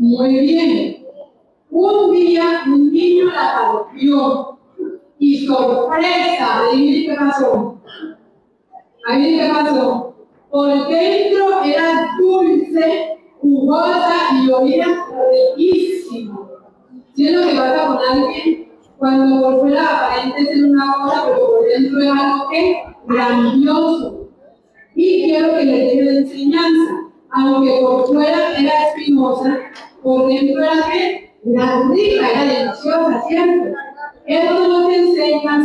Muy bien. Un día un niño la partió y sorpresa, adivinen qué pasó. Adivinen qué pasó. Por dentro era dulce, jugosa y olía riquísimo. ¿Sí es lo que pasa con alguien? Cuando por fuera aparente ser una cosa, pero por dentro es algo que grandioso. Y quiero que les deje de enseñanza. Aunque por fuera era espinosa, por dentro era que era rica, era deliciosa, ¿cierto? Esto nos enseña,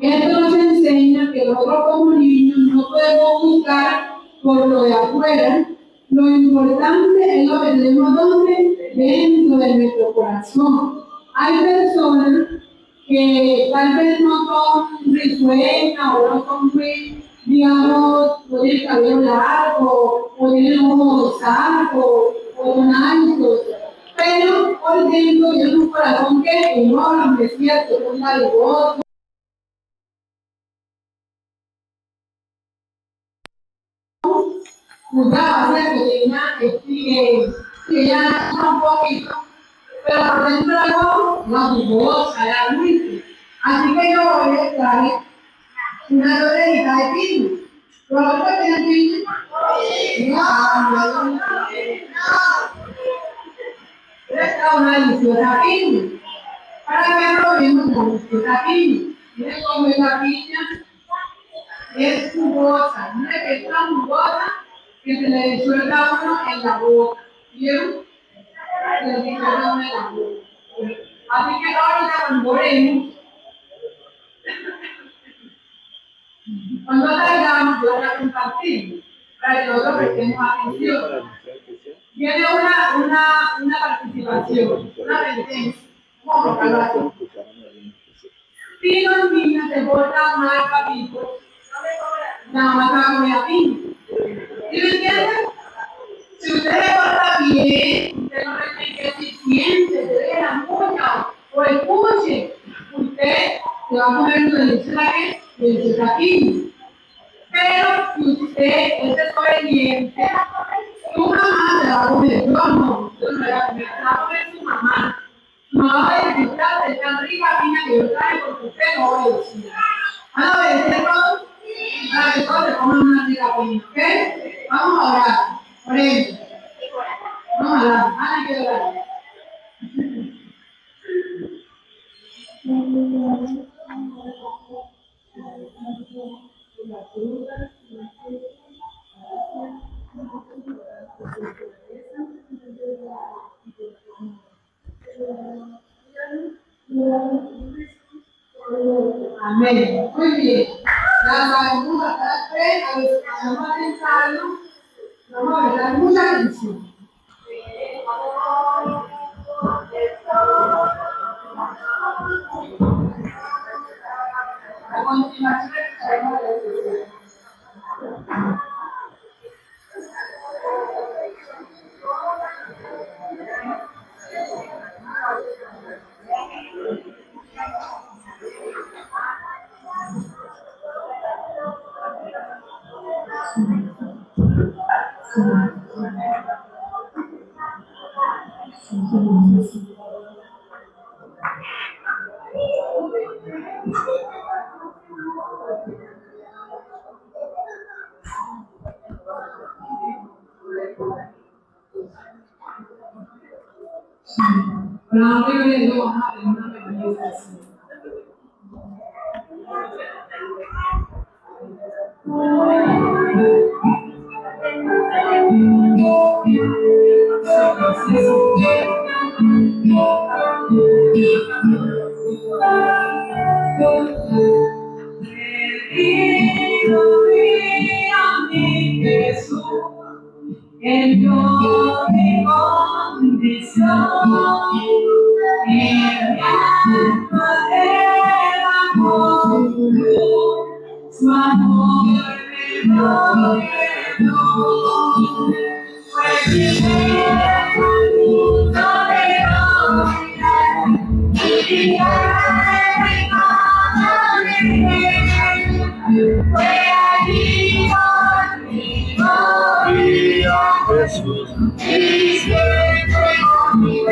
esto nos enseña que nosotros como niños no podemos buscar por lo de afuera. Lo importante es lo que tenemos donde, dentro de nuestro corazón. Hay personas que tal vez no son risueñas o no son muy, digamos, no tienen cabello largo, o tienen ojos largos, o son altos, pero por dentro tienen un corazón que enorme, es cierto, son largos. Jugaba, ¿cierto? Que ya un poquito, pero por dentro algo la jugosa, era dulce. Así que yo voy a traer una orejita de pino. ¿Los otros tienen pino? No. Esta es una deliciosa piña. Para que probemos la deliciosa piña. Miren cómo es la piña. Es jugosa. Miren que es tan jugosa que se le disuelta a uno en la boca. ¿Vieron? Se le disuelta a uno en la boca. Así que ahorita cuando oremos, cuando salgamos, yo voy a compartir para que nosotros prestemos atención. Viene una participación, una sentencia. ¿Cómo lo así? Si los niños se portan mal, papitos, nada más va a comer a piña. ¿Sí me entienden? Si usted se porta bien, usted no tiene que decir siente, se deje la muña o escuche, usted se va a comer una deliciosa piña. Pero si usted es desobediente, tu mamá se va a comer, yo no, yo no me la voy a comer, se va a comer su mamá. Su mamá va a decir, de tan rica piña que yo traje porque usted no obedecía. ¿Van a obedecer todos? Para que todos se coman una rica piña, ¿ok? Vamos a orar, por ejemplo. Vamos a orar, Ana quiere orar. Amén. Muy bien. Vamos a estar tres, vamos a sentarnos, vamos a prestar mucha atención. A continuación, estaremos de la primera vez que vamos a tener una manifestación. El yo mi condición, el alma derramó su amor me lo llenó, fue primero el mundo de gloria, y fue allí conmigo. Jesús. Y siempre con mi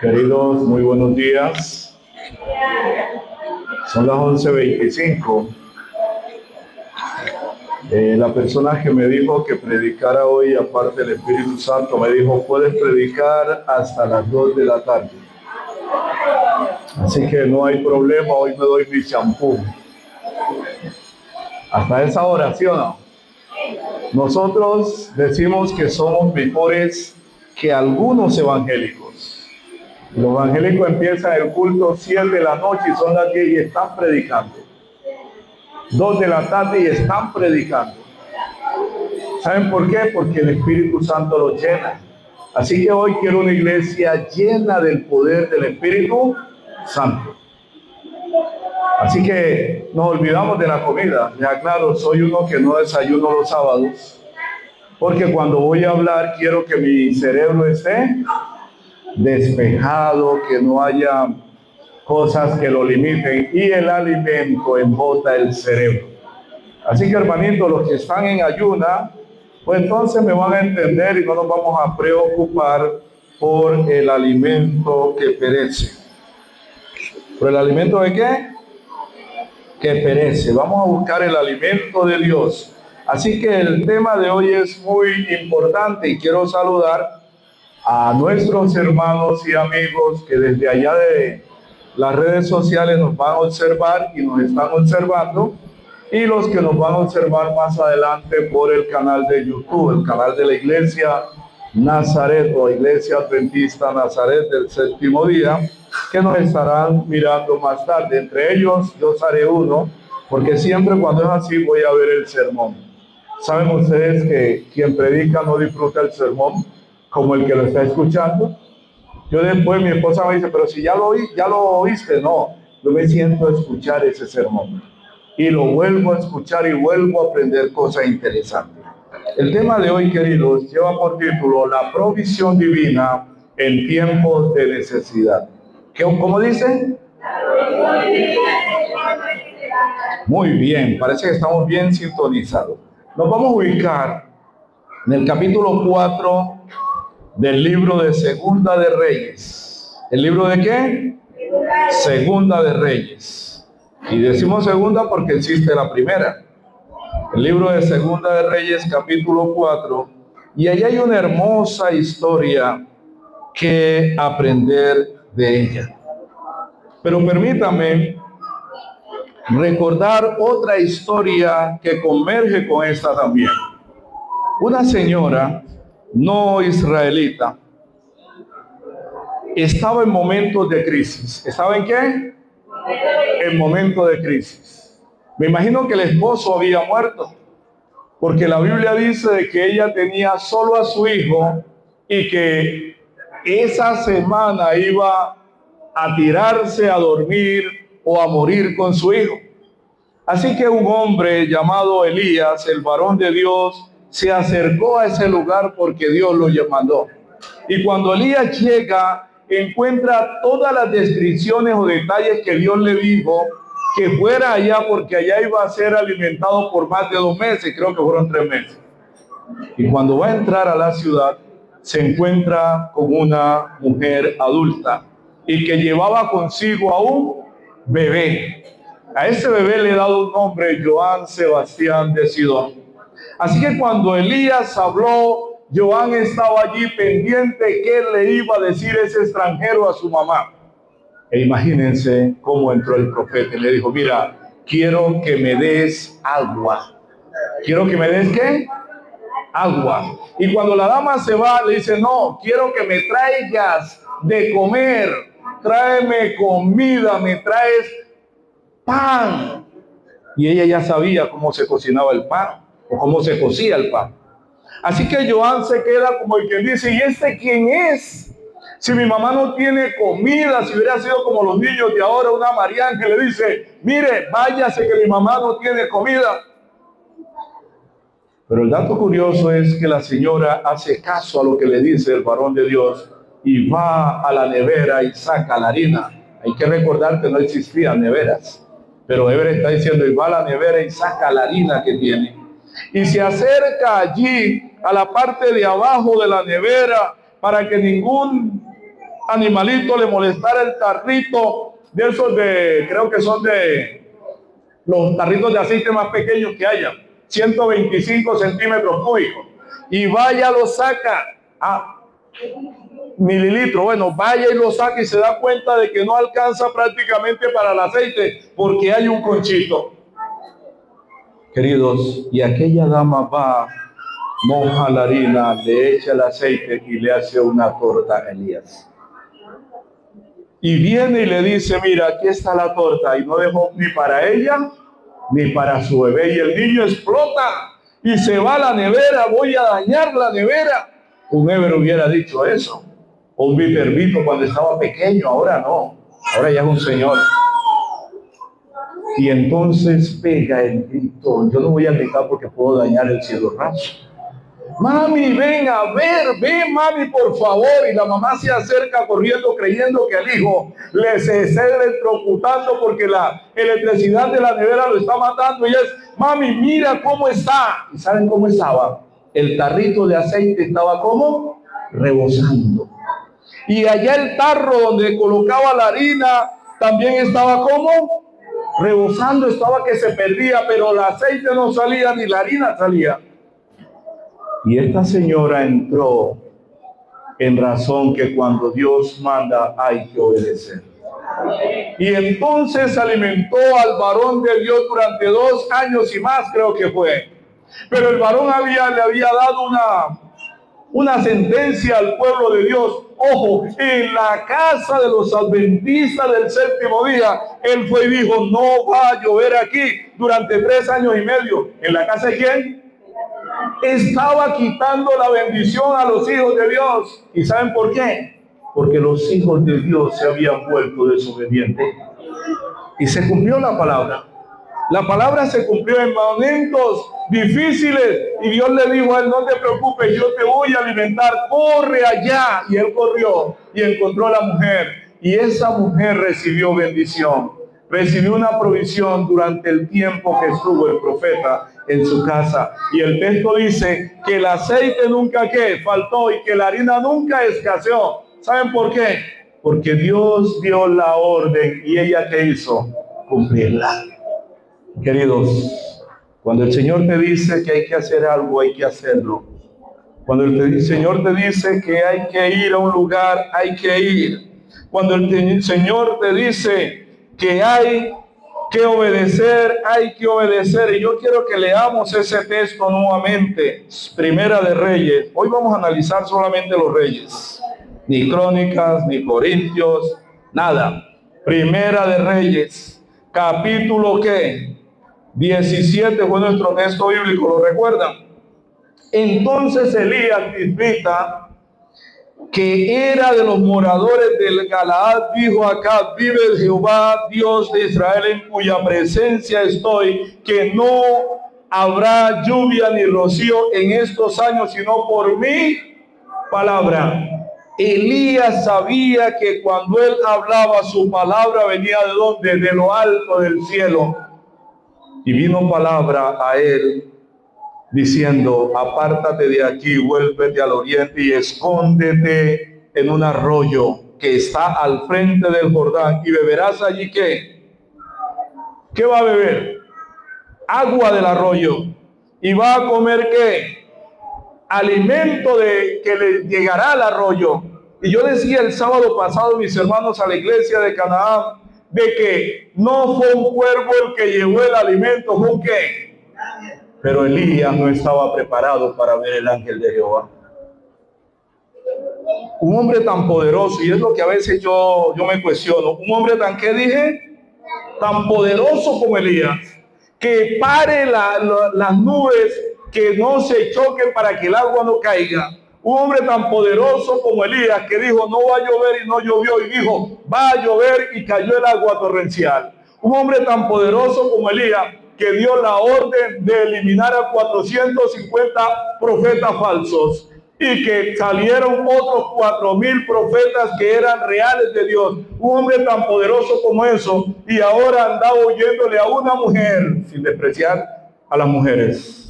Queridos, muy buenos días. Son las 11:25. La persona que me dijo que predicara hoy, aparte del Espíritu Santo, me dijo, puedes predicar hasta las 2 de la tarde. Así que no hay problema, hoy me doy mi champú. Hasta esa hora, ¿sí o no? Nosotros decimos que somos mejores que algunos evangélicos. Los evangélicos empiezan el culto 7 de la noche y son las 10 y están predicando. 2 de la tarde y están predicando. ¿Saben por qué? Porque el Espíritu Santo los llena. Así que hoy quiero una iglesia llena del poder del Espíritu Santo. Así que nos olvidamos de la comida. Les aclaro, soy uno que no desayuno los sábados, porque cuando voy a hablar quiero que mi cerebro esté despejado, que no haya cosas que lo limiten, y el alimento embota el cerebro. Así que, hermanitos, los que están en ayuna, pues entonces me van a entender y no nos vamos a preocupar por el alimento que perece. ¿Por el alimento de qué? Que perece. Vamos a buscar el alimento de Dios. Así que el tema de hoy es muy importante y quiero saludar a nuestros hermanos y amigos que desde allá de las redes sociales nos van a observar y nos están observando, y los que nos van a observar más adelante por el canal de YouTube, el canal de la Iglesia Nazaret o Iglesia Adventista Nazaret del Séptimo Día, que nos estarán mirando más tarde. Entre ellos yo haré uno, porque siempre cuando es así voy a ver el sermón. ¿Saben ustedes que quien predica no disfruta el sermón como el que lo está escuchando? Yo después, mi esposa me dice, pero si ya lo oíste. No, yo me siento a escuchar ese sermón. y lo vuelvo a escuchar y vuelvo a aprender cosas interesantes. El tema de hoy, queridos, lleva por título La provisión divina en tiempos de necesidad. ¿Cómo dice? Muy bien, parece que estamos bien sintonizados. Nos vamos a ubicar en el capítulo 4 del libro de Segunda de Reyes. ¿El libro de qué? Segunda de Reyes. Y decimos segunda porque existe la primera. El libro de Segunda de Reyes, capítulo 4. Y allí hay una hermosa historia que aprender de ella. Pero permítame recordar otra historia que converge con esta también. Una señora no israelita estaba en momentos de crisis. ¿Estaba en qué? En momentos de crisis. Me imagino que el esposo había muerto, porque la Biblia dice de que ella tenía solo a su hijo y que esa semana iba a tirarse a dormir o a morir con su hijo. Así que un hombre llamado Elías, el varón de Dios, se acercó a ese lugar porque Dios lo mandó. Y cuando Elías llega, encuentra todas las descripciones o detalles que Dios le dijo que fuera allá, porque allá iba a ser alimentado por más de 2 meses, creo que fueron 3 meses. Y cuando va a entrar a la ciudad, se encuentra con una mujer adulta y que llevaba consigo a un bebé. A ese bebé le he dado un nombre, Joan Sebastián de Sidón. Así que cuando Elías habló, Joan estaba allí pendiente qué le iba a decir ese extranjero a su mamá. E imagínense cómo entró el profeta y le dijo, mira, quiero que me des agua. ¿Quiero que me des qué? Agua. Y cuando la dama se va, le dice, no, quiero que me traigas de comer. Tráeme comida, me traes pan. Y ella ya sabía cómo se cocinaba el pan o cómo se cocía el pan. Así que Joan se queda como el que dice, ¿y este quién es? Si mi mamá no tiene comida, si hubiera sido como los niños de ahora, una Marián que le dice, mire, váyase que mi mamá no tiene comida. Pero el dato curioso es que la señora hace caso a lo que le dice el varón de Dios y va a la nevera y saca la harina. Hay que recordar que no existían neveras, pero Eber está diciendo, y va a la nevera y saca la harina que tiene. Y se acerca allí a la parte de abajo de la nevera para que ningún animalito le molestara el tarrito de esos de, creo que son de los tarritos de aceite más pequeños que haya, 125 centímetros cúbicos. Y vaya, lo saca a mililitros. Bueno, vaya y lo saca y se da cuenta de que no alcanza prácticamente para el aceite porque hay un conchito. Queridos, y aquella dama va, moja la harina, le echa el aceite y le hace una torta a Elías. Y viene y le dice, mira, aquí está la torta, y no dejó ni para ella ni para su bebé. Y el niño explota y se va a la nevera, voy a dañar la nevera. Un Eber hubiera dicho eso, o un Vitervito cuando estaba pequeño, ahora no, ahora ya es un señor. Y entonces pega el grito. Yo no voy a gritar porque puedo dañar el cielo raso. Mami, ven a ver, ven mami, por favor. Y la mamá se acerca corriendo creyendo que el hijo se está electrocutando porque la electricidad de la nevera lo está matando. Y es, mami, mira cómo está. ¿Y saben cómo estaba? El tarrito de aceite estaba como rebosando. Y allá el tarro donde colocaba la harina también estaba como rebosando, estaba que se perdía, pero el aceite no salía ni la harina salía. Y esta señora entró en razón que cuando Dios manda hay que obedecer. Y entonces alimentó al varón de Dios durante 2 años y más, creo que fue. Pero el varón le había dado una sentencia al pueblo de Dios. Ojo, en la casa de los adventistas del 7º día, él fue y dijo, no va a llover aquí durante 3 años y medio. ¿En la casa de quién? Estaba quitando la bendición a los hijos de Dios. ¿Y saben por qué? Porque los hijos de Dios se habían vuelto desobedientes. Y se cumplió la palabra. La palabra se cumplió en momentos difíciles y Dios le dijo a él, no te preocupes, yo te voy a alimentar, corre allá. Y él corrió y encontró a la mujer y esa mujer recibió bendición, recibió una provisión durante el tiempo que estuvo el profeta en su casa. Y el texto dice que el aceite nunca faltó y que la harina nunca escaseó. ¿Saben por qué? Porque Dios dio la orden y ella ¿qué hizo? Cumplirla. Queridos, cuando el Señor te dice que hay que hacer algo, hay que hacerlo. Cuando el Señor te dice que hay que ir a un lugar, hay que ir. Cuando el Señor te dice que hay que obedecer, hay que obedecer. Y yo quiero que leamos ese texto nuevamente, Primera de Reyes. Hoy vamos a analizar solamente los reyes, ni Crónicas, ni Corintios, nada. Primera de Reyes, capítulo ¿qué? 17 fue nuestro texto bíblico, ¿lo recuerdan? Entonces Elías, tisbita, que era de los moradores del Galaad, dijo acá, vive Jehová, Dios de Israel, en cuya presencia estoy, que no habrá lluvia ni rocío en estos años, sino por mi palabra. Elías sabía que cuando él hablaba, su palabra venía ¿de dónde? De lo alto del cielo. Y vino palabra a él diciendo, apártate de aquí, vuélvete al oriente y escóndete en un arroyo que está al frente del Jordán y beberás allí ¿qué? ¿Qué va a beber? Agua del arroyo. Y va a comer ¿qué? Alimento que le llegará al arroyo. Y yo decía el sábado pasado, mis hermanos, a la iglesia de Canaán, de que no fue un cuervo el que llevó el alimento, fue un ¿qué? Pero Elías no estaba preparado para ver el ángel de Jehová. Un hombre tan poderoso, y es lo que a veces yo me cuestiono, un hombre tan, ¿qué dije? Tan poderoso como Elías, que pare las nubes, que no se choquen para que el agua no caiga. Un hombre tan poderoso como Elías, que dijo, no va a llover y no llovió, y dijo, va a llover y cayó el agua torrencial. Un hombre tan poderoso como Elías, que dio la orden de eliminar a 450 profetas falsos y que salieron otros 4,000 profetas que eran reales de Dios. Un hombre tan poderoso como eso, y ahora andaba huyéndole a una mujer, sin despreciar a las mujeres.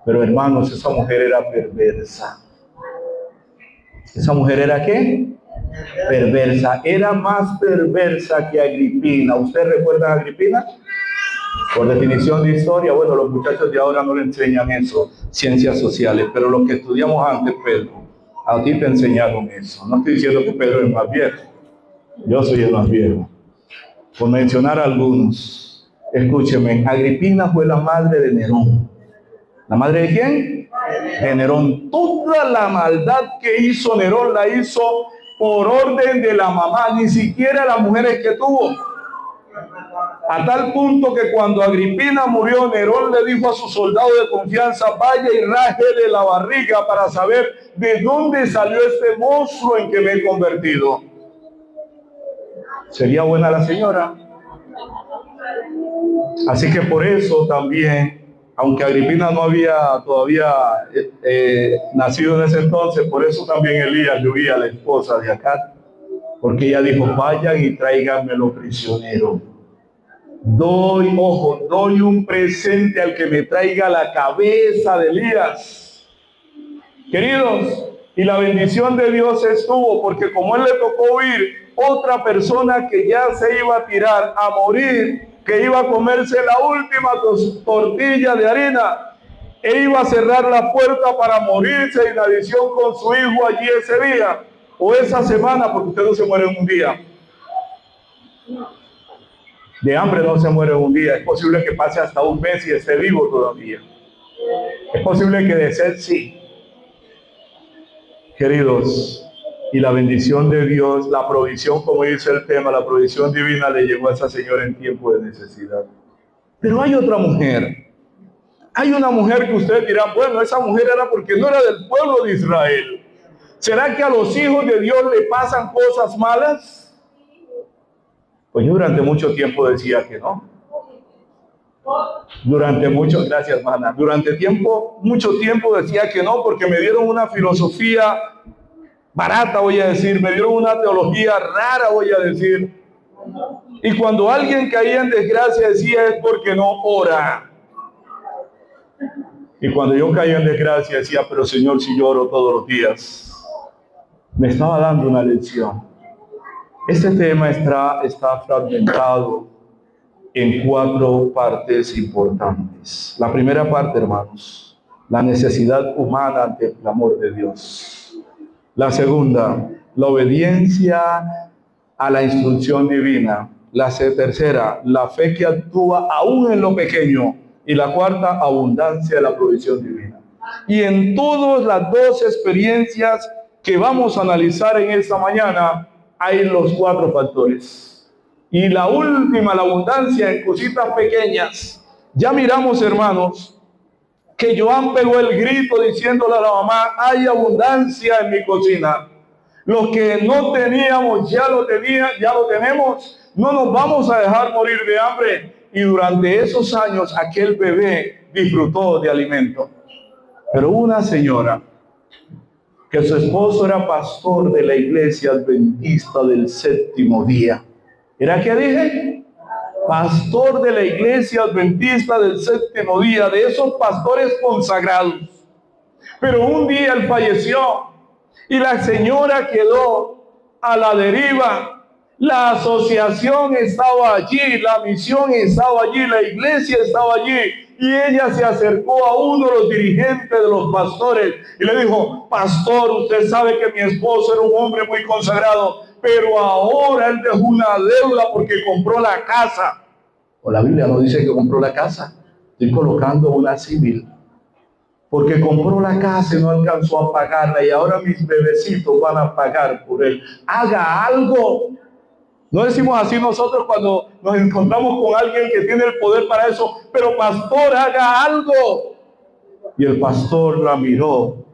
Pero hermanos, esa mujer era perversa. ¿Esa mujer era qué? Perversa. Era más perversa que Agripina. ¿Usted recuerda a Agripina? Por definición de historia, bueno, los muchachos de ahora no le enseñan eso, ciencias sociales, pero los que estudiamos antes, Pedro, a ti te enseñaron eso. No estoy diciendo que Pedro es más viejo, yo soy el más viejo. Por mencionar algunos, escúcheme, Agripina fue la madre de Nerón. ¿La madre de quién? De Nerón. Toda la maldad que hizo Nerón la hizo por orden de la mamá, ni siquiera las mujeres que tuvo. A tal punto que cuando Agripina murió, Nerón le dijo a su soldado de confianza, vaya y rájele la barriga para saber de dónde salió este monstruo en que me he convertido. ¿Sería buena la señora? Así que por eso también, aunque Agripina no había todavía nacido en ese entonces, por eso también Elías le huía a la esposa de Acab, porque ella dijo, vayan y tráiganmelo prisionero. Doy un presente al que me traiga la cabeza de Elías. Queridos, y la bendición de Dios estuvo, porque como él le tocó huir, otra persona que ya se iba a tirar a morir, que iba a comerse la última tortilla de harina, e iba a cerrar la puerta para morirse en adición con su hijo allí ese día, o esa semana, porque usted no se muere en un día. De hambre no se muere en un día, es posible que pase hasta un mes y esté vivo todavía. Es posible que de sed sí. Queridos, y la bendición de Dios, la provisión, como dice el tema, la provisión divina le llegó a esa señora en tiempo de necesidad. Pero hay otra mujer. Hay una mujer que ustedes dirán, bueno, esa mujer era porque no era del pueblo de Israel. ¿Será que a los hijos de Dios le pasan cosas malas? Pues yo durante mucho tiempo decía que no. Durante gracias, hermana. Durante mucho tiempo decía que no, porque me dieron una filosofía barata, voy a decir, me dieron una teología rara, voy a decir. Y cuando alguien caía en desgracia decía es porque no ora. Y cuando yo caía en desgracia decía, pero Señor, si yo oro todos los días. Me estaba dando una lección. Este tema está fragmentado en 4 partes importantes. La primera parte, hermanos, la necesidad humana ante el clamor de Dios. La segunda, la obediencia a la instrucción divina. La tercera, la fe que actúa aún en lo pequeño. Y la cuarta, abundancia de la provisión divina. Y en todas las 2 experiencias que vamos a analizar en esta mañana, hay los 4 factores. Y la última, la abundancia en cositas pequeñas. Ya miramos, hermanos, que Joan pegó el grito diciéndole a la mamá, hay abundancia en mi cocina. Lo que no teníamos, ya lo tenemos. No nos vamos a dejar morir de hambre. Y durante esos años, aquel bebé disfrutó de alimento. Pero una señora, que su esposo era pastor de la iglesia adventista del 7º día. ¿Era qué dije? Pastor de la iglesia adventista del 7º día, de esos pastores consagrados. Pero un día él falleció y la señora quedó a la deriva. La asociación estaba allí, la misión estaba allí, la iglesia estaba allí. Y ella se acercó a uno de los dirigentes de los pastores y le dijo, pastor, usted sabe que mi esposo era un hombre muy consagrado, pero ahora él dejó una deuda porque compró la casa. O la Biblia no dice que compró la casa, estoy colocando una símil. Porque compró la casa y no alcanzó a pagarla y ahora mis bebecitos van a pagar por él. Haga algo. No decimos así nosotros cuando nos encontramos con alguien que tiene el poder para eso, pero pastor, haga algo. Y el pastor la miró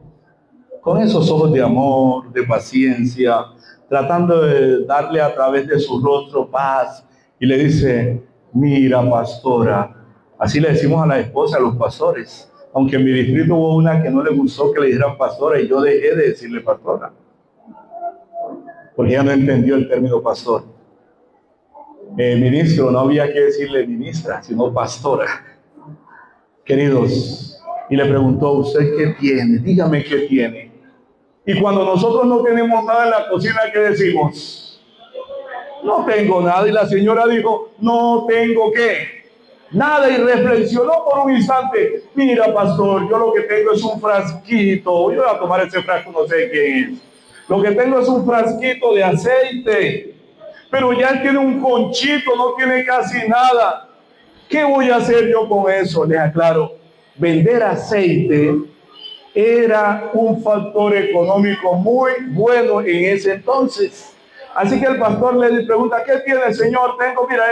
con esos ojos de amor, de paciencia, tratando de darle a través de su rostro paz. Y le dice, mira, pastora, así le decimos a la esposa, a los pastores. Aunque en mi distrito hubo una que no le gustó que le dijeran pastora y yo dejé de decirle pastora. Porque ella no entendió el término pastor. Ministro, no había que decirle ministra, sino pastora. Queridos, y le preguntó, ¿usted qué tiene? Dígame qué tiene. Y cuando nosotros no tenemos nada en la cocina, ¿qué decimos? No tengo nada. Y la señora dijo, no tengo qué. Nada. Y reflexionó por un instante. Mira, pastor, yo lo que tengo es un frasquito. Yo voy a tomar ese frasco, no sé qué es. Lo que tengo es un frasquito de aceite. Pero ya él tiene un conchito, no tiene casi nada. ¿Qué voy a hacer yo con eso? Les aclaro, vender aceite era un factor económico muy bueno en ese entonces. Así que el pastor le pregunta, ¿qué tiene, señor? Tengo, mira,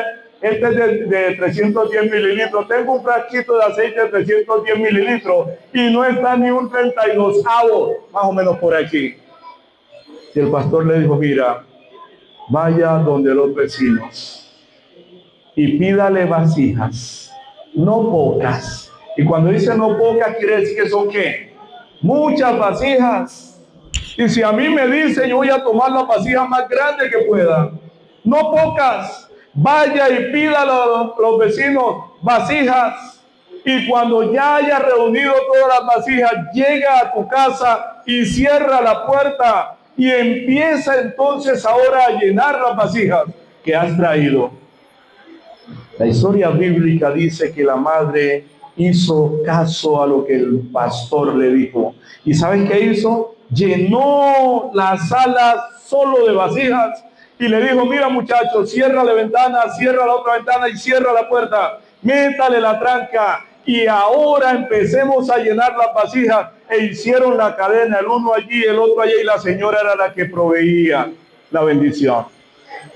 este es de 310 mililitros. Tengo un frasquito de aceite de 310 mililitros y no está ni un 32avo, más o menos por aquí. Y el pastor le dijo, mira, vaya donde los vecinos y pídale vasijas, no pocas. Y cuando dice no pocas, quiere decir que son ¿qué? Muchas vasijas. Y si a mí me dice, yo voy a tomar la vasija más grande que pueda, no pocas. Vaya y pídale a los vecinos vasijas. Y cuando ya haya reunido todas las vasijas, llega a tu casa y cierra la puerta. Y empieza entonces ahora a llenar las vasijas que has traído. La historia bíblica dice que la madre hizo caso a lo que el pastor le dijo. ¿Y saben qué hizo? Llenó la sala solo de vasijas y le dijo, mira muchachos, cierra la ventana, cierra la otra ventana y cierra la puerta. Métale la tranca y ahora empecemos a llenar las vasijas. E hicieron la cadena, el uno allí, el otro allí, y la señora era la que proveía la bendición.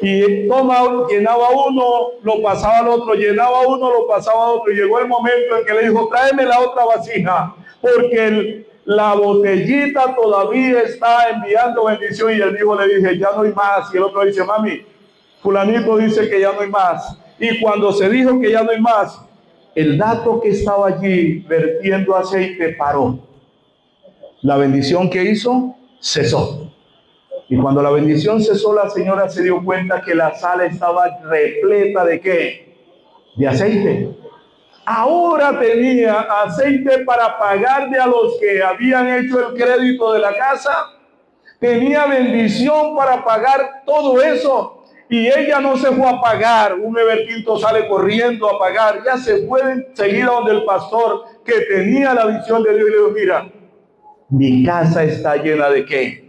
Y llenaba uno, lo pasaba al otro, llenaba uno, lo pasaba al otro. Y llegó el momento en que le dijo, tráeme la otra vasija, porque la botellita todavía está enviando bendición. Y el hijo le dice, ya no hay más. Y el otro dice, mami, fulanito dice que ya no hay más. Y cuando se dijo que ya no hay más, el dato que estaba allí vertiendo aceite paró. La bendición que hizo cesó. Y cuando la bendición cesó, la señora se dio cuenta que la sala estaba repleta ¿de qué? De aceite. Ahora tenía aceite para pagarle a los que habían hecho el crédito de la casa. Tenía bendición para pagar todo eso. Y ella no se fue a pagar. Un Evertinto sale corriendo a pagar. Ya se fue enseguida donde el pastor que tenía la visión de Dios y le dijo: mira, mi casa está llena ¿de qué?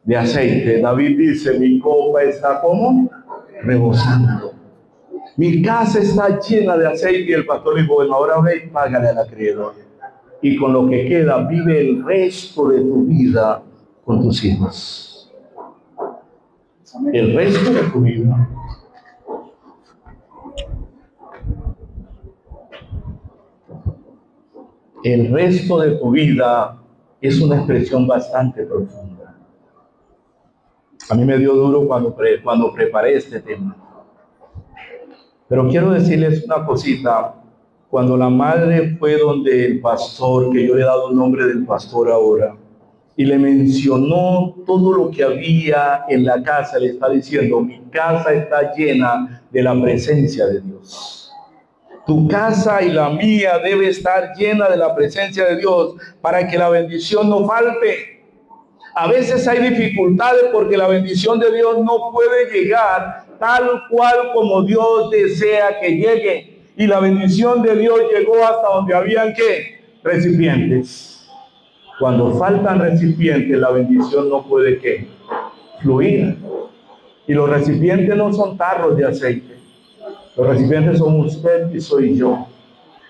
De aceite. David dice: mi copa está como rebosando. Mi casa está llena de aceite. Y el pastor dijo: bueno, ahora ve y págale al acreedor. Y con lo que queda, vive el resto de tu vida con tus hijos. El resto de tu vida. El resto de tu vida es una expresión bastante profunda. A mí me dio duro cuando preparé este tema. Pero quiero decirles una cosita. Cuando la madre fue donde el pastor, que yo le he dado el nombre del pastor ahora, y le mencionó todo lo que había en la casa, le está diciendo: mi casa está llena de la presencia de Dios. Tu casa y la mía debe estar llena de la presencia de Dios para que la bendición no falte. A veces hay dificultades porque la bendición de Dios no puede llegar tal cual como Dios desea que llegue. Y la bendición de Dios llegó hasta donde habían ¿qué? Recipientes. Cuando faltan recipientes, la bendición no puede ¿qué? Fluir. Y los recipientes no son tarros de aceite. Los recipientes son usted y soy yo.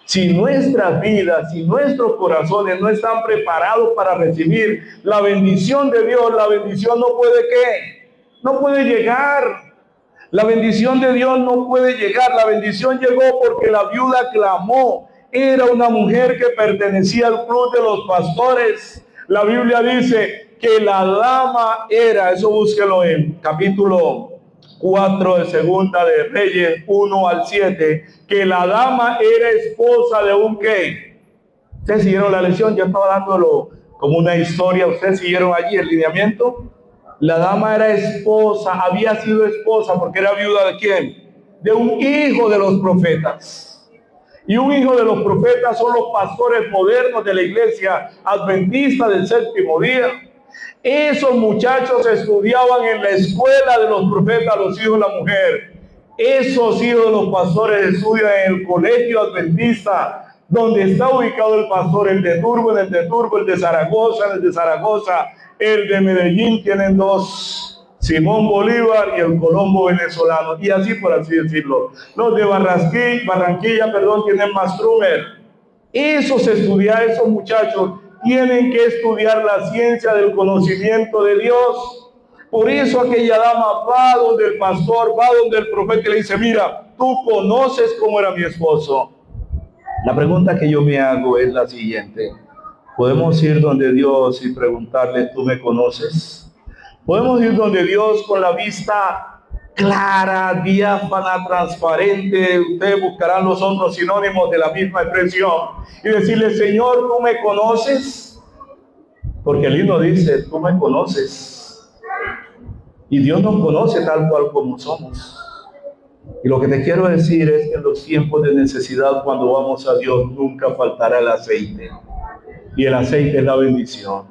Si nuestras vidas, si nuestros corazones no están preparados para recibir la bendición de Dios, la bendición no puede ¿qué? No puede llegar. La bendición de Dios no puede llegar. La bendición llegó porque la viuda clamó. Era una mujer que pertenecía al club de los pastores. La Biblia dice que la dama era, eso búsquelo en capítulo 4 de Segunda de Reyes 1 al 7, que la dama era esposa de un ¿qué? ¿Ustedes siguieron la lección? Yo estaba dándolo como una historia. ¿Ustedes siguieron allí el lineamiento? La dama era esposa, había sido esposa porque era viuda ¿de quién? De un hijo de los profetas. Y un hijo de los profetas son los pastores modernos de la iglesia adventista del séptimo día. Esos muchachos estudiaban en la escuela de los profetas, los hijos de la mujer. Esos hijos de los pastores estudian en el colegio adventista, donde está ubicado el pastor, el de Turbo, el de Turbo, el de Zaragoza, el de Zaragoza, el de Medellín. Tienen dos: Simón Bolívar y el Colombo venezolano, y así por así decirlo. Los de Barranquilla, tienen Mastrumer. Esos muchachos tienen que estudiar la ciencia del conocimiento de Dios. Por eso aquella dama va donde el pastor, va donde el profeta y le dice: mira, tú conoces cómo era mi esposo. La pregunta que yo me hago es la siguiente: ¿podemos ir donde Dios y preguntarle: ¿tú me conoces? ¿Podemos ir donde Dios con la vista clara, diáfana, transparente? Ustedes buscarán los otros sinónimos de la misma expresión y decirle: Señor, ¿tú me conoces? Porque el himno dice: tú me conoces. Y Dios nos conoce tal cual como somos. Y lo que te quiero decir es que en los tiempos de necesidad, cuando vamos a Dios, nunca faltará el aceite. Y el aceite es la bendición.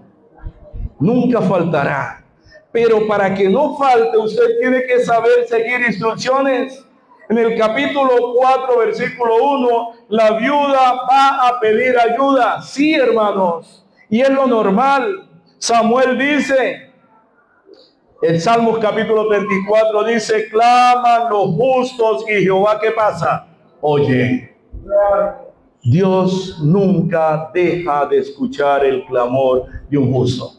Nunca faltará. Pero para que no falte, usted tiene que saber seguir instrucciones. En el capítulo 4, versículo 1, la viuda va a pedir ayuda. Sí, hermanos. Y es lo normal. Samuel dice, el Salmos capítulo 34 dice: claman los justos y Jehová, ¿qué pasa? Oye. Dios nunca deja de escuchar el clamor de un justo.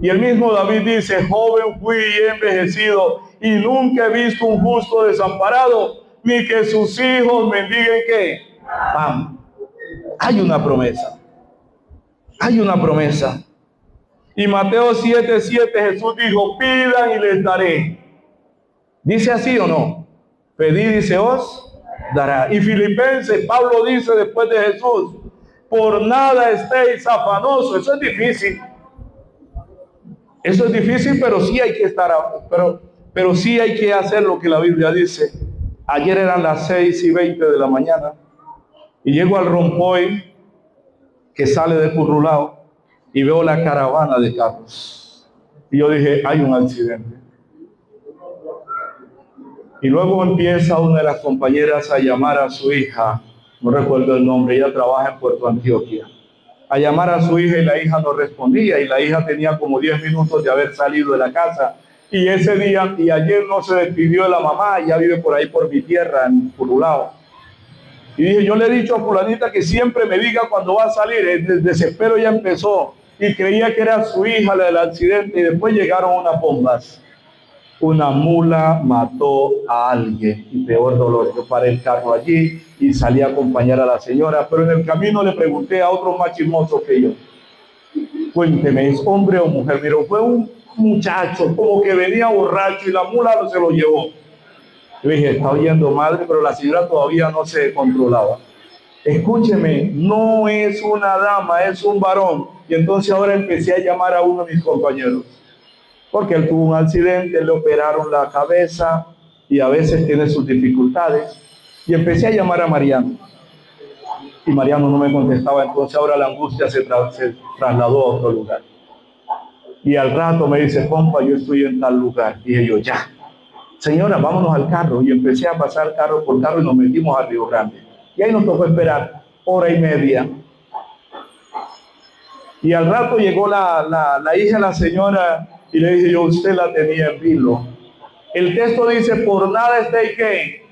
Y el mismo David dice: joven fui y he envejecido, y nunca he visto un justo desamparado, ni que sus hijos mendiguen ¿qué? Pan. Hay una promesa. Hay una promesa. Y Mateo 7:7 Jesús dijo: pidan y les daré. ¿Dice así o no? Pedid y se os dará. Y Filipenses, Pablo dice después de Jesús, por nada estéis afanosos. Eso es difícil. Eso es difícil, pero sí hay que estar, pero sí hay que hacer lo que la Biblia dice. Ayer eran las 6:20 de la mañana y llego al rompoy que sale de Currulao y veo la caravana de carros. Y yo dije, hay un accidente. Y luego empieza una de las compañeras a llamar a su hija, no recuerdo el nombre, ella trabaja en Puerto Antioquia, a llamar a su hija y la hija no respondía y la hija tenía como 10 minutos de haber salido de la casa y ese día y ayer no se despidió de la mamá, ella vive por ahí por mi tierra en Currulao. Y dije, yo le he dicho a fulanita que siempre me diga cuando va a salir, el desespero ya empezó y creía que era su hija la del accidente y después llegaron unas bombas. Una mula mató a alguien y peor dolor. Yo paré el carro allí y salí a acompañar a la señora, pero en el camino le pregunté a otro más chismoso que yo. Cuénteme, ¿es hombre o mujer? Mira, fue un muchacho como que venía borracho y la mula se lo llevó. Yo dije, está oyendo madre, pero la señora todavía no se controlaba. Escúcheme, no es una dama, es un varón. Y entonces ahora empecé a llamar a uno de mis compañeros. Porque él tuvo un accidente, le operaron la cabeza y a veces tiene sus dificultades. Y empecé a llamar a Mariano. Y Mariano no me contestaba, entonces ahora la angustia se trasladó a otro lugar. Y al rato me dice, compa, yo estoy en tal lugar. Y dije yo, ya. Señora, vámonos al carro. Y empecé a pasar carro por carro y nos metimos a Río Grande. Y ahí nos tocó esperar 1:30. Y al rato llegó la hija de la señora y le dije yo, usted la tenía en vilo. El texto dice, por nada estéis ¿qué?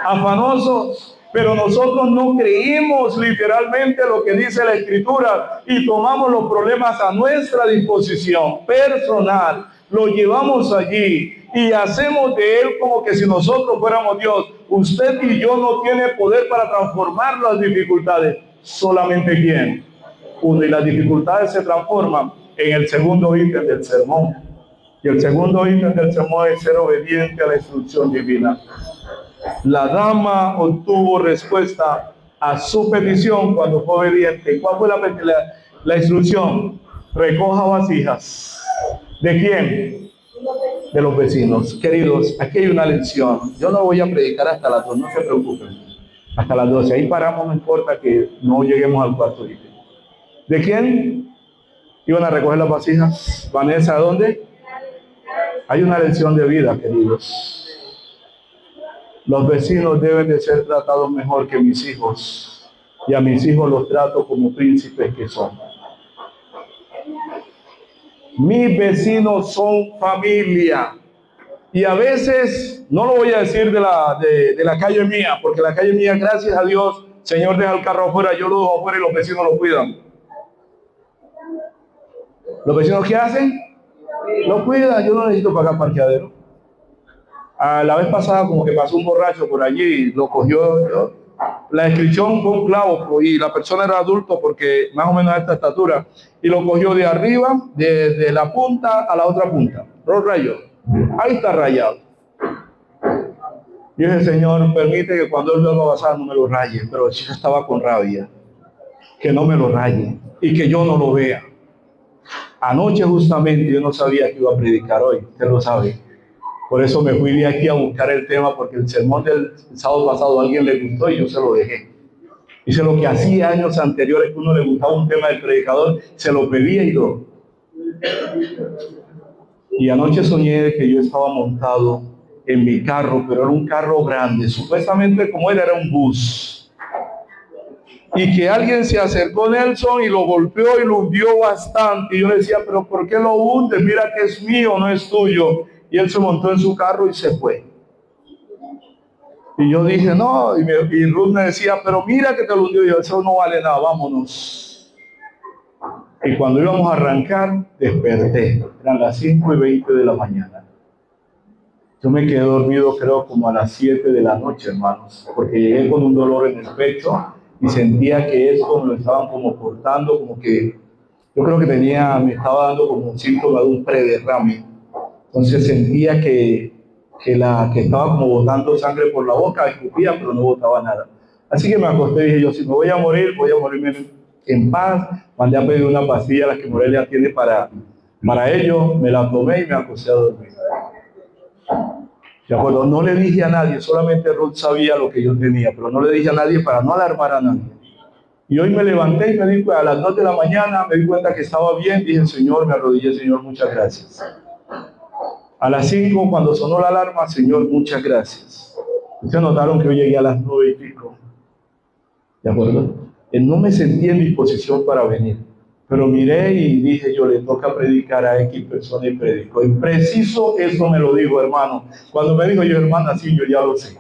Afanosos, pero nosotros no creímos literalmente lo que dice la Escritura y tomamos los problemas a nuestra disposición personal, lo llevamos allí y hacemos de él como que si nosotros fuéramos Dios. Usted y yo no tiene poder para transformar las dificultades, solamente ¿quién? Uno, y las dificultades se transforman en el segundo ítem del sermón. Y el segundo ítem del sermón es ser obediente a la instrucción divina. La dama obtuvo respuesta a su petición cuando fue obediente. ¿Cuál fue la instrucción? Recoja vasijas. ¿De quién? De los vecinos. Queridos, aquí hay una lección. Yo no voy a predicar hasta las 2, no se preocupen. Hasta las 12. Ahí paramos, no importa que no lleguemos al cuarto ítem. ¿De quién iban a recoger las vasijas? Vanessa, ¿dónde? Hay una lección de vida, queridos. Los vecinos deben de ser tratados mejor que mis hijos. Y a mis hijos los trato como príncipes que son. Mis vecinos son familia. Y a veces, no lo voy a decir de la calle mía, porque la calle mía, gracias a Dios, Señor, deja el carro afuera, yo lo dejo afuera y los vecinos lo cuidan. ¿Los vecinos qué hacen? Lo cuidan, yo no necesito pagar parqueadero. La vez pasada como que pasó un borracho por allí, lo cogió, la descripción fue un clavo y la persona era adulto porque más o menos a esta estatura, y lo cogió de arriba, de la punta a la otra punta, lo rayó, ahí está rayado. Y dije, Señor, permite que cuando él venga a pasar no me lo raye, pero el chico estaba con rabia, que no me lo raye y que yo no lo vea. Anoche justamente yo no sabía que iba a predicar hoy, usted lo sabe. Por eso me fui de aquí a buscar el tema, porque el sermón del sábado pasado a alguien le gustó y yo se lo dejé. Hice lo que hacía años anteriores, que uno le gustaba un tema del predicador, se lo pedía y todo. Y anoche soñé que yo estaba montado en mi carro, pero era un carro grande, supuestamente como era un bus. Y que alguien se acercó a Nelson y lo golpeó y lo hundió bastante. Y yo le decía, pero ¿por qué lo hundes? Mira que es mío, no es tuyo. Y él se montó en su carro y se fue. Y yo dije, no, y Ruth me decía, pero mira que te lo hundió. Y yo, eso no vale nada, vámonos. Y cuando íbamos a arrancar, desperté. Eran las 5:20 de la mañana. Yo me quedé dormido, creo, como a las 7 de la noche, hermanos. Porque llegué con un dolor en el pecho y sentía que esto me lo estaban como cortando, como que yo creo que me estaba dando como un síntoma de un prederrame. Entonces sentía que que estaba como botando sangre por la boca, escupía, pero no botaba nada. Así que me acosté y dije yo, si me voy a morirme en paz. Mandé a pedir una pastilla, la que Morelia tiene para ello, me la tomé y me acosté a dormir. De acuerdo, no le dije a nadie, solamente Ruth sabía lo que yo tenía, pero no le dije a nadie para no alarmar a nadie. Y hoy me levanté y me di a las 2 de la mañana, me di cuenta que estaba bien, dije, Señor, me arrodillé, Señor, muchas gracias. A las 5, cuando sonó la alarma, Señor, muchas gracias. Ustedes notaron que yo llegué a las 9 y pico. ¿De acuerdo? No me sentí en disposición para venir. Pero miré y dije, yo le toca predicar a X persona y predico. Y preciso eso me lo dijo, hermano. Cuando me dijo yo, hermana, sí, yo ya lo sé.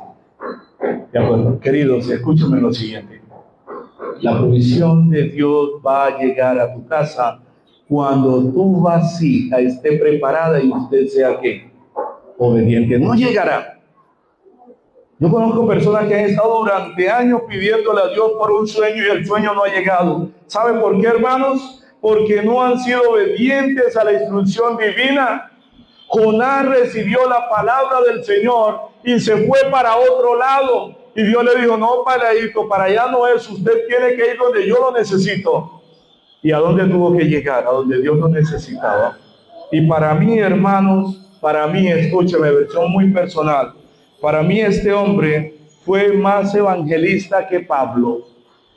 ¿De acuerdo? Queridos, escúchenme lo siguiente. La provisión de Dios va a llegar a tu casa cuando tu vasija esté preparada y usted sea ¿qué? Obediente. No llegará. Yo conozco personas que han estado durante años pidiéndole a Dios por un sueño y el sueño no ha llegado. ¿Saben por qué, hermanos? Porque no han sido obedientes a la instrucción divina. Jonás recibió la palabra del Señor y se fue para otro lado. Y Dios le dijo, no, paradito, para allá no es. Usted tiene que ir donde yo lo necesito. ¿Y a dónde tuvo que llegar? A donde Dios lo necesitaba. Y para mí, hermanos, para mí, escúcheme, versión muy personal. Para mí este hombre fue más evangelista que Pablo.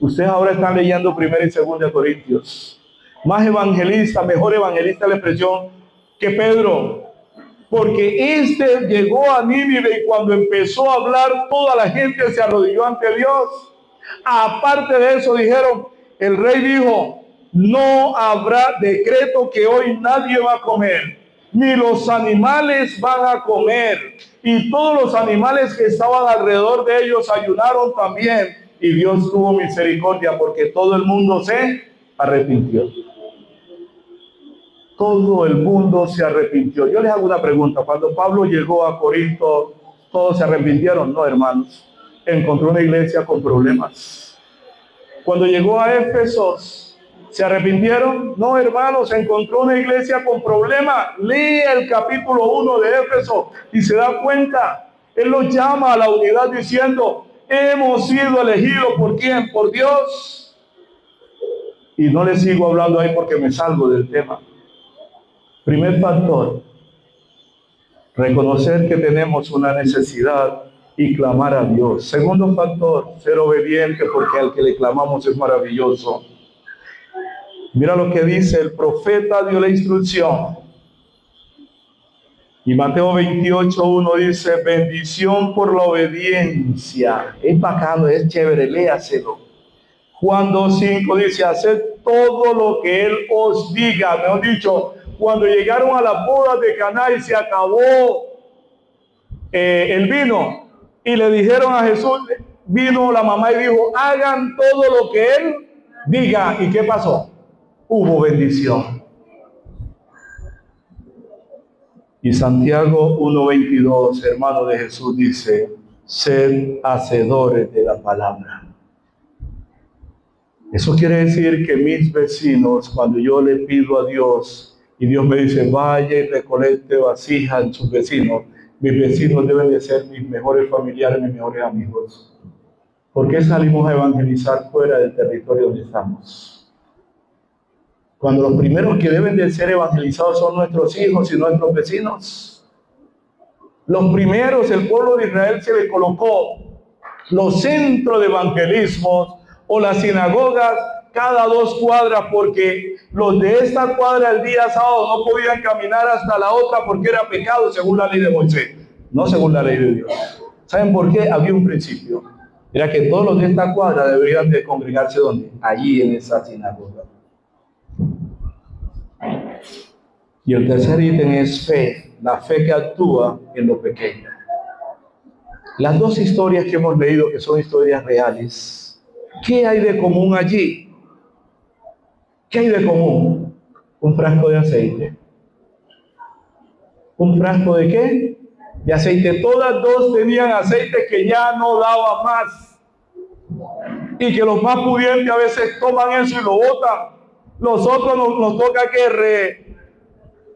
Ustedes ahora están leyendo 1 y 2 Corintios. Más evangelista, mejor evangelista la expresión que Pedro. Porque este llegó a Nínive y cuando empezó a hablar, toda la gente se arrodilló ante Dios. Aparte de eso dijeron, el rey dijo, no habrá decreto que hoy nadie va a comer, ni los animales van a comer. Y todos los animales que estaban alrededor de ellos ayunaron también. Y Dios tuvo misericordia porque todo el mundo se arrepintió. Todo el mundo se arrepintió. Yo les hago una pregunta. Cuando Pablo llegó a Corinto, ¿todos se arrepintieron? No, hermanos. Encontró una iglesia con problemas. Cuando llegó a Éfeso, ¿se arrepintieron? No, hermanos, encontró una iglesia con problemas. Lee el capítulo 1 de Éfeso y se da cuenta. Él los llama a la unidad diciendo, hemos sido elegidos ¿por quién? Por Dios. Y no les sigo hablando ahí porque me salgo del tema. Primer factor, reconocer que tenemos una necesidad y clamar a Dios. Segundo factor, ser obediente porque al que le clamamos es maravilloso. Mira lo que dice, el profeta dio la instrucción. Y Mateo 28:1 dice, bendición por la obediencia. Es bacano, es chévere, léaselo. Juan 2:5 dice, haced todo lo que Él os diga. Mejor dicho, cuando llegaron a las bodas de Caná y se acabó el vino, y le dijeron a Jesús, vino la mamá y dijo, hagan todo lo que Él diga. ¿Y qué pasó? Hubo bendición. Y Santiago 1:22, hermano de Jesús, dice, sed hacedores de la palabra. Eso quiere decir que mis vecinos, cuando yo le pido a Dios, y Dios me dice, vaya y recolecte vasijas en sus vecinos, mis vecinos deben de ser mis mejores familiares, mis mejores amigos. ¿Por qué salimos a evangelizar fuera del territorio donde estamos? Cuando los primeros que deben de ser evangelizados son nuestros hijos y nuestros vecinos. Los primeros, el pueblo de Israel se le colocó los centros de evangelismo o las sinagogas cada 2 cuadras porque los de esta cuadra el día sábado no podían caminar hasta la otra porque era pecado según la ley de Moisés, no según la ley de Dios. ¿Saben por qué? Había un principio. Era que todos los de esta cuadra deberían de congregarse ¿dónde? Allí en esa sinagoga. Y el tercer ítem es fe, la fe que actúa en lo pequeño. Las 2 historias que hemos leído, que son historias reales, ¿qué hay de común allí? ¿Qué hay de común? Un frasco de aceite. ¿Un frasco de qué? De aceite. Todas 2 tenían aceite que ya no daba más. Y que los más pudientes a veces toman eso y lo botan. Nosotros nos toca que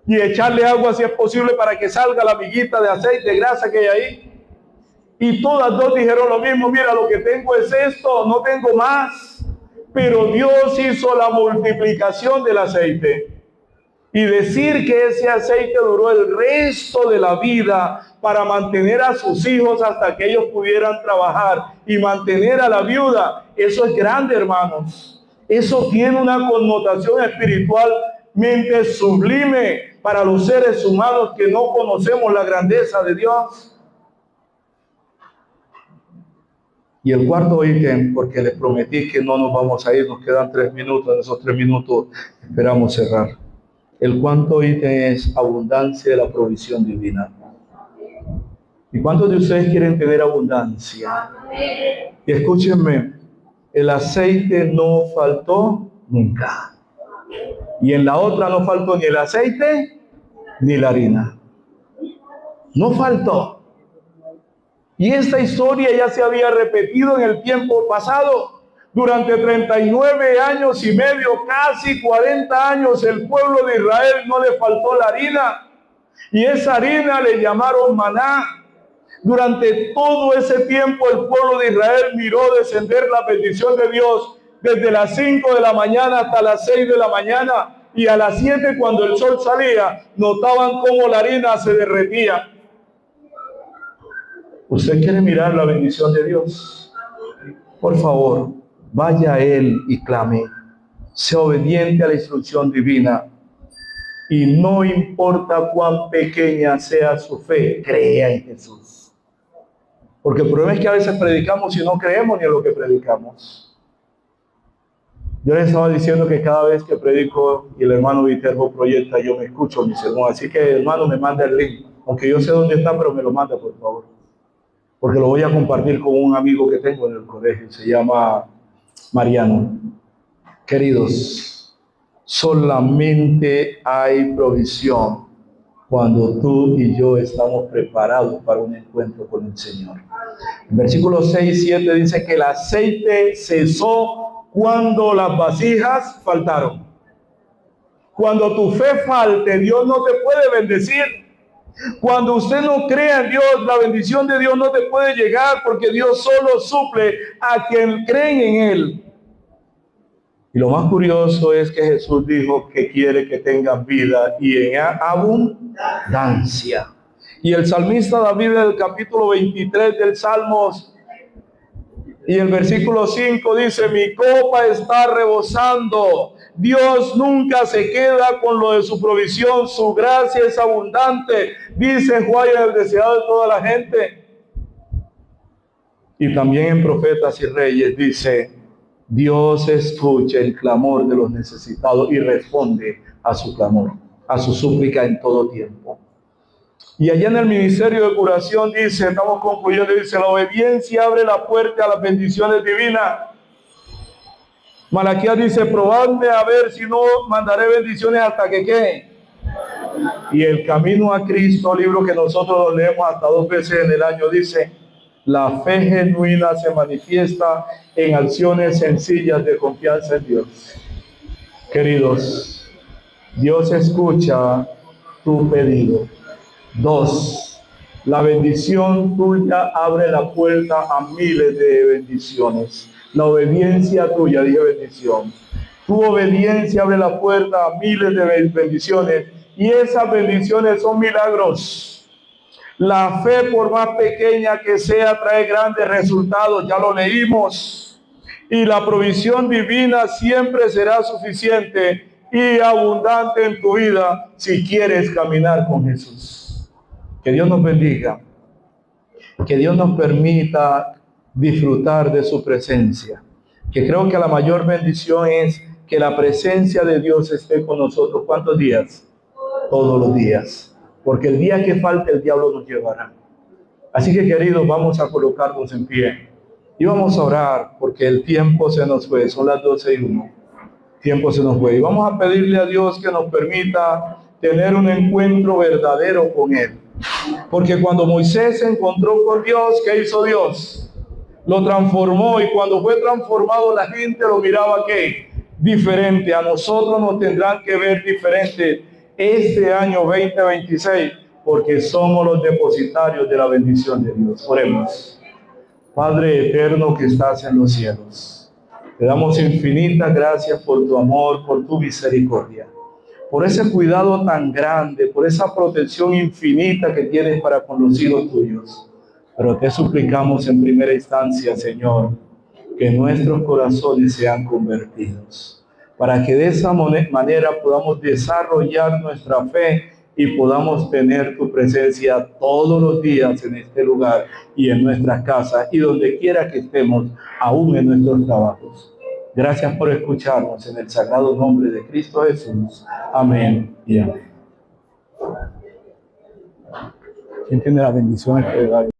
y echarle agua si es posible para que salga la miguita de aceite, de grasa que hay ahí. Y todas dos dijeron lo mismo: mira, lo que tengo es esto, no tengo más. Pero Dios hizo la multiplicación del aceite. Y decir que ese aceite duró el resto de la vida para mantener a sus hijos hasta que ellos pudieran trabajar y mantener a la viuda, eso es grande, hermanos. Eso tiene una connotación espiritualmente sublime para los seres humanos que no conocemos la grandeza de Dios. Y el cuarto ítem, porque les prometí que no nos vamos a ir, nos quedan 3 minutos, en esos 3 minutos esperamos cerrar. El cuarto ítem es abundancia de la provisión divina. ¿Y cuántos de ustedes quieren tener abundancia? Y escúchenme, el aceite no faltó nunca. Y en la otra no faltó ni el aceite ni la harina. No faltó. Y esta historia ya se había repetido en el tiempo pasado. Durante 39 años y medio, casi 40 años, el pueblo de Israel no le faltó la harina. Y esa harina le llamaron maná. Durante todo ese tiempo el pueblo de Israel miró descender la bendición de Dios desde las 5 de la mañana hasta las 6 de la mañana. Y a las 7, cuando el sol salía, notaban cómo la harina se derretía. ¿Usted quiere mirar la bendición de Dios? Por favor, vaya a Él y clame. Sea obediente a la instrucción divina. Y no importa cuán pequeña sea su fe, crea en Jesús. Porque el problema es que a veces predicamos y no creemos ni en lo que predicamos. Yo les estaba diciendo que cada vez que predico y el hermano Viterbo proyecta, yo me escucho mi sermón. Así que, hermano, me manda el link. Aunque yo sé dónde está, pero me lo manda, por favor. Porque lo voy a compartir con un amigo que tengo en el colegio. Se llama Mariano. Queridos, solamente hay provisión cuando tú y yo estamos preparados para un encuentro con el Señor. En versículos 6 y 7 dice que el aceite cesó cuando las vasijas faltaron. Cuando tu fe falte, Dios no te puede bendecir. Cuando usted no crea en Dios, la bendición de Dios no te puede llegar, porque Dios solo suple a quien creen en Él. Y lo más curioso es que Jesús dijo que quiere que tengan vida y en abundancia. Y el salmista David, en el capítulo 23 del Salmos y el versículo 5 dice: mi copa está rebosando. Dios nunca se queda con lo de su provisión, su gracia es abundante, dice Juan, el deseado de toda la gente. Y también en Profetas y Reyes dice: Dios escucha el clamor de los necesitados y responde a su clamor, a su súplica en todo tiempo. Y allá en el ministerio de curación dice, estamos concluyendo, dice: la obediencia abre la puerta a las bendiciones divinas. Malaquías dice: probadme a ver si no mandaré bendiciones hasta que ¿qué? Y el camino a Cristo, libro que nosotros lo leemos hasta 2 veces en el año, dice: la fe genuina se manifiesta en acciones sencillas de confianza en Dios. Queridos, Dios escucha tu pedido. 2, la bendición tuya abre la puerta a miles de bendiciones. La obediencia tuya, dije bendición. Tu obediencia abre la puerta a miles de bendiciones, y esas bendiciones son milagros. La fe, por más pequeña que sea, trae grandes resultados, ya lo leímos. Y la provisión divina siempre será suficiente y abundante en tu vida si quieres caminar con Jesús. Que Dios nos bendiga. Que Dios nos permita disfrutar de su presencia. Que creo que la mayor bendición es que la presencia de Dios esté con nosotros. ¿Cuántos días? Todos los días. Porque el día que falte, el diablo nos llevará. Así que, queridos, vamos a colocarnos en pie. Y vamos a orar, porque el tiempo se nos fue. Son las 12:01. Tiempo se nos fue. Y vamos a pedirle a Dios que nos permita tener un encuentro verdadero con Él. Porque cuando Moisés se encontró con Dios, ¿qué hizo Dios? Lo transformó, y cuando fue transformado, la gente lo miraba ¿qué? Diferente. A nosotros nos tendrán que ver diferente. este año 2026, porque somos los depositarios de la bendición de Dios. Oremos. Padre eterno que estás en los cielos, te damos infinitas gracias por tu amor, por tu misericordia, por ese cuidado tan grande, por esa protección infinita que tienes para con los hijos tuyos. Pero te suplicamos en primera instancia, Señor, que nuestros corazones sean convertidos, para que de esa manera podamos desarrollar nuestra fe y podamos tener tu presencia todos los días en este lugar y en nuestras casas y donde quiera que estemos, aún en nuestros trabajos. Gracias por escucharnos en el sagrado nombre de Cristo Jesús. Amén y amén. ¿Quién tiene las bendiciones que da?